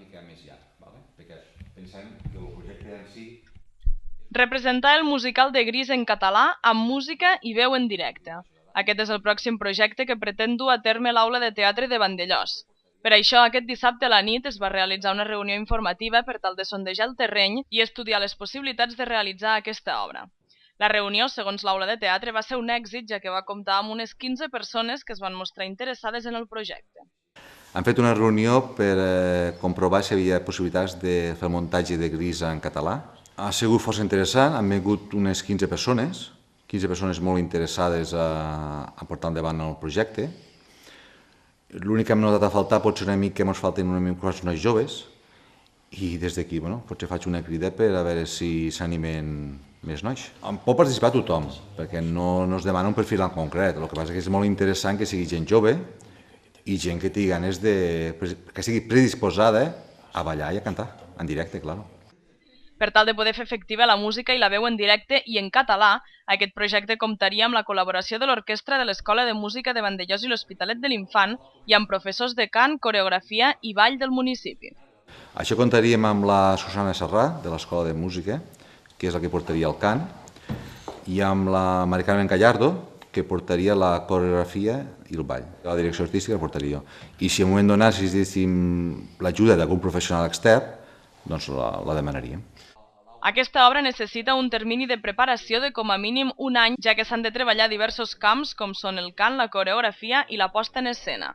mica més llarg, perquè pensem que el projecte en si... Representar el musical de Gris en català amb música i veu en directe. Aquest és el pròxim projecte que pretén dur a terme l'Aula de Teatre de Vandellòs. Per això, aquest dissabte a la nit es va realitzar una reunió informativa per tal de sondejar el terreny i estudiar les possibilitats de realitzar aquesta obra. La reunió, segons l'Aula de Teatre, va ser un èxit, ja que va comptar amb unes 15 persones que es van mostrar interessades en el projecte. Han fet una reunió per comprovar si hi havia possibilitats de fer el muntatge de Gris en català. Ha sigut força interessant, han vingut unes 15 persones molt interessades a portar endavant el projecte. L'únic que hem notat a faltar potser una mica ens falten una mica persones joves i des d'aquí potser faig una crida per a veure si s'animen més nois. Pot participar tothom, perquè no es demana un perfil en concret, el que passa és molt interessant que sigui gent jove i gent que tingui ganes que sigui predisposada a ballar i a cantar, en directe, clar. Per tal de poder fer efectiva la música i la veu en directe i en català, aquest projecte comptaria amb la col·laboració de l'Orquestra de l'Escola de Música de Vandellòs i l'Hospitalet de l'Infant i amb professors de cant, coreografia i ball del municipi. Això comptaríem amb la Susana Serrà, de l'Escola de Música, que és la que portaria el cant, i amb la Mari Carmen Gallardo, que portaria la coreografia i el ball. La direcció artística la portaria jo. I si en un moment donat necessitéssim l'ajuda d'algun professional extern, doncs la demanaríem. Aquesta obra necessita un termini de preparació de com a mínim un any, ja que s'han de treballar diversos camps com són el cant, la coreografia i la posta en escena.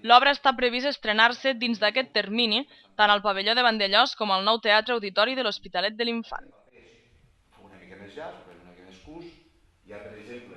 L'obra està previst estrenar-se dins d'aquest termini, tant al pavelló de Vandellòs com al nou Teatre Auditori de l'Hospitalet de l'Infant. Una mica més llarg, una mica més curs. Hi ha, per exemple,